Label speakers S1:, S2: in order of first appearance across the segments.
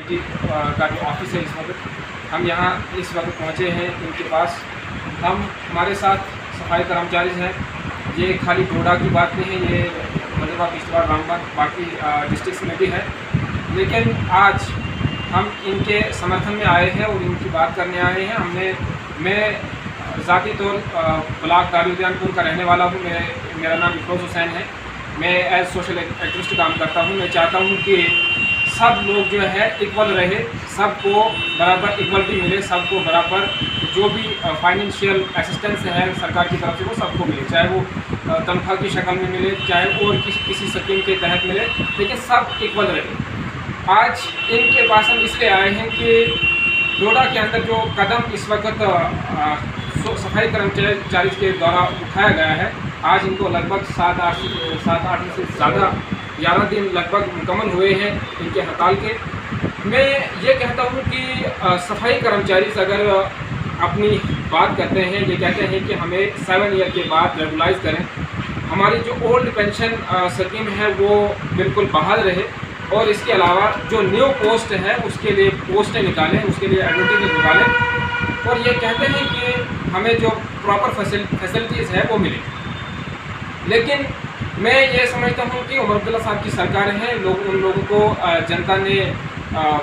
S1: Deputy का जो office है इस वक्त हम यहाँ इस वक्त पहुँचे हैं इनके पास। हमारे साथ सफाई कर्मचारी हैं। ये खाली डोडा की बात नहीं है, ये मलिवा, किश्तवाड़, रामबन बाकी डिस्ट्रिक्ट में भी है। लेकिन आज हम इनके समर्थन में आए हैं और इनकी बात करने आए हैं। मैं ज़ाती तौर ब्लॉक दारुद्यानपुर का रहने वाला हूँ। मेरा नाम इफरोज़ हुसैन है। मैं एज सोशल एक्टिविस्ट काम करता हूँ। मैं चाहता हूँ कि सब लोग जो है इक्वल रहे, सबको बराबर इक्वलिटी मिले, सबको बराबर जो भी फाइनेंशियल असिस्टेंस है सरकार की तरफ से वो सबको मिले, चाहे वो तनख्वाह की शक्ल में मिले, चाहे और किसी स्कीम के तहत मिले, लेकिन सब इक्वल रहे। आज इनके पास हम इसलिए आए हैं कि डोडा के अंदर जो कदम इस वक्त सफाई कर्मचारी के द्वारा उठाया गया है, आज इनको लगभग 7-8 से ज़्यादा 11 दिन लगभग मुकम्मल हुए हैं इनके हड़ताल के। मैं ये कहता हूँ कि सफाई कर्मचारी अगर अपनी बात करते हैं, ये कहते हैं कि हमें 7 ईयर के बाद रेगुलाइज करें, हमारी जो ओल्ड पेंशन स्कीम है वो बिल्कुल बहाल रहे, और इसके अलावा जो न्यू पोस्ट है उसके लिए पोस्टें निकालें, उसके लिए एडवर्टाइजमेंट निकालें, और ये कहते हैं कि हमें जो प्रॉपर फैसिलिटीज़ है वो मिले। लेकिन मैं ये समझता हूँ कि उमर अब्दुल्ला साहब की सरकार है, उन लोगों को जनता ने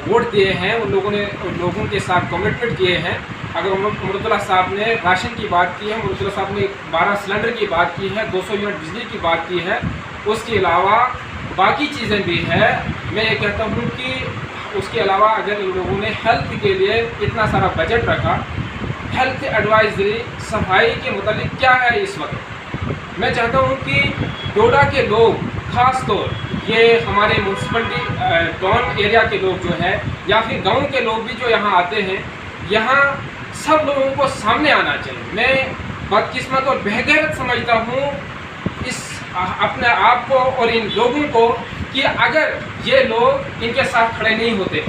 S1: वोट दिए हैं, उन लोगों के साथ कमिटमेंट किए हैं। अगर उमर अब्दुल्ला साहब ने राशन की बात की है, उमर अब्दुल्ला साहब ने 12 सिलेंडर की बात की है, 200 यूनिट बिजली की बात की है, उसके अलावा बाकी चीज़ें भी है। मैं ये कहता हूँ कि उसके अलावा अगर इन लोगों ने हेल्थ के लिए इतना सारा बजट रखा, हेल्थ एडवाइजरी सफाई के मुतालिक क्या है इस वक्त, मैं चाहता हूँ कि डोडा के लोग, ख़ास तौर ये हमारे म्यूनसिपलिटी टाउन एरिया के लोग जो है, या फिर गांव के लोग भी जो यहाँ आते हैं, यहाँ सब लोगों को सामने आना चाहिए। मैं बदकिस्मत और बेगैरत समझता हूँ इस अपने आप को और इन लोगों को कि अगर ये लोग इनके साथ खड़े नहीं होते।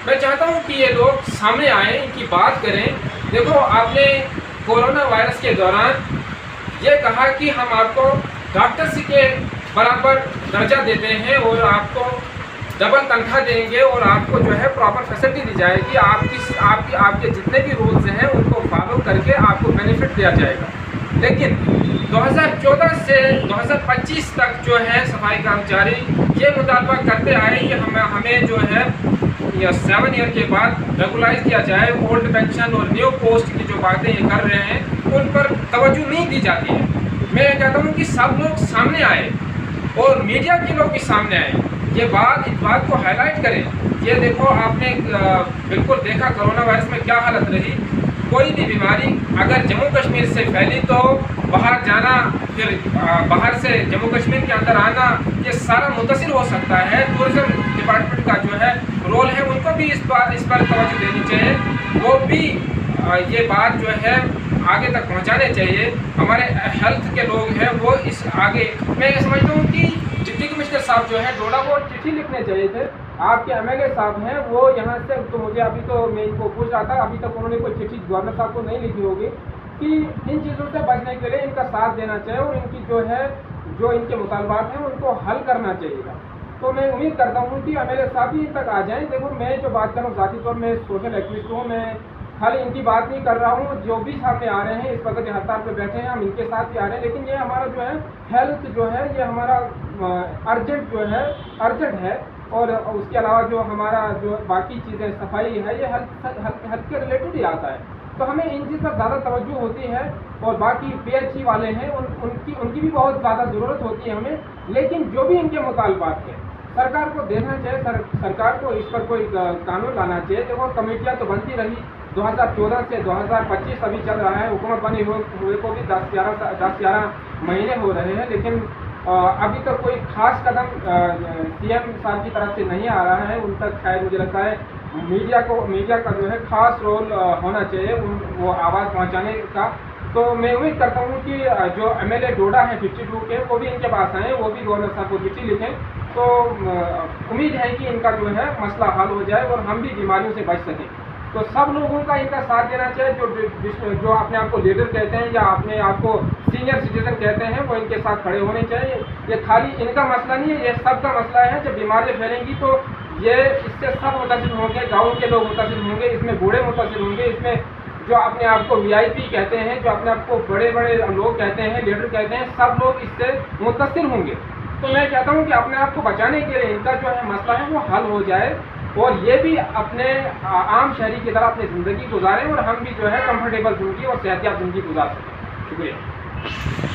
S1: मैं चाहता हूँ कि ये लोग सामने आएँ, इनकी बात करें। देखो, आपने कोरोना वायरस के दौरान ये कहा कि हम आपको डॉक्टर्स के बराबर दर्जा देते हैं और आपको डबल तनख्वाह देंगे और आपको जो है प्रॉपर फैसिलिटी दी जाएगी, आपके जितने भी रूल्स हैं उनको फॉलो करके आपको बेनिफिट दिया जाएगा। लेकिन 2014 से 2025 तक जो है सफाई कर्मचारी ये मुतालबा करते आए कि हमें जो है 7 ईयर के बाद रेगुलाइज किया जाए। ओल्ड पेंशन और न्यू पोस्ट की जो बातें ये कर रहे हैं उन पर तवज्जो नहीं दी जाती है। मैं कहता हूँ कि सब लोग सामने आए और मीडिया के लोग भी सामने आए, इस बात को हाईलाइट करें। ये देखो, आपने बिल्कुल देखा कोरोना वायरस में क्या हालत रही। कोई भी बीमारी अगर जम्मू कश्मीर से फैली तो बाहर जाना, फिर बाहर से जम्मू कश्मीर के अंदर आना, ये सारा मुतासिर हो सकता है। टूरिज़्म डिपार्टमेंट का जो है रोल है, उनको भी इस पर तवज्जो देनी चाहिए। वो भी ये बात जो है आगे तक पहुंचाने चाहिए। हमारे हेल्थ के लोग हैं वो इस आगे, मैं ये समझता हूँ कि डिप्टी कमिश्नर साहब जो है डोडा को चिट्ठी लिखने चाहिए थे। आपके एमएलए साहब हैं वो यहाँ से, तो मुझे अभी तो मैं इनको पूछ रहा था, अभी तक उन्होंने कोई चिट्ठी गवर्नर साहब को नहीं लिखी होगी कि इन चीज़ों से बचने के लिए इनका साथ देना चाहिए और इनकी जो इनके मुतालबात हैं उनको हल करना चाहिए। तो मैं उम्मीद करता हूँ कि एमएलए साहब भी इन तक आ जाएँ। देखो, मैं जो बात कर रहा हूँ ज़ाती तौर में सोशल एक्टिविस्ट हूँ, मैं खाली इनकी बात नहीं कर रहा हूँ। जो भी सामने आ रहे हैं इस वक्त हड़ताल पे बैठे हैं, हम इनके साथ भी आ रहे हैं। लेकिन ये हमारा जो है हेल्थ जो है, ये हमारा अर्जेंट है। और उसके अलावा जो हमारा जो बाकी चीज़ें सफाई है, ये हेल्थ के रिलेटेड ही आता है। तो हमें इन चीज़ पर ज़्यादा तवज्जो होती है। और बाकी पीएचई वाले हैं उनकी भी बहुत ज़्यादा ज़रूरत होती है हमें। लेकिन जो भी इनके मुतालबात हैं सरकार को देना चाहिए, सरकार को इस पर कोई कानून लाना चाहिए। देखो, कमेटियाँ तो बनती रही 2014 से 2025 अभी चल रहा है। हुकूमत बने हुए को भी 10-11 महीने हो रहे हैं, लेकिन अभी तक कोई खास कदम सीएम साहब की तरफ से नहीं आ रहा है। उन तक शायद मुझे लगता है मीडिया का जो है खास रोल होना चाहिए वो आवाज़ पहुंचाने का। तो मैं उम्मीद करता हूं कि जो एमएलए डोडा है 52 के, वो भी इनके पास आएँ, वो भी गवर्नर साहब को चिट्ठी लिखें। तो उम्मीद है कि इनका जो है मसला हल हो जाए और हम भी बीमारियों से बच सकें। तो सब लोगों का इनका साथ देना चाहिए। जो अपने आप को लीडर कहते हैं या अपने आप को सीनियर सिटीजन कहते हैं, वो इनके साथ खड़े होने चाहिए। ये खाली इनका मसला नहीं है, ये सबका मसला है। जब बीमारियाँ फैलेंगी तो ये इससे सब मुतासिर होंगे, गाँव के लोग मुतासिर होंगे, इसमें बूढ़े मुतासिर होंगे, इसमें जो अपने आप को VIP कहते हैं, जो अपने आप को बड़े बड़े लोग कहते हैं, लीडर कहते हैं, सब लोग इससे मुतासिर होंगे। तो मैं कहता हूँ कि अपने आप को बचाने के लिए इनका जो है मसला है वो हल हो जाए और ये भी अपने आम शहरी की तरह अपनी ज़िंदगी गुजारें और हम भी जो है कंफर्टेबल ज़िंदगी और सेहतियाब ज़िंदगी गुजार सकें। शुक्रिया।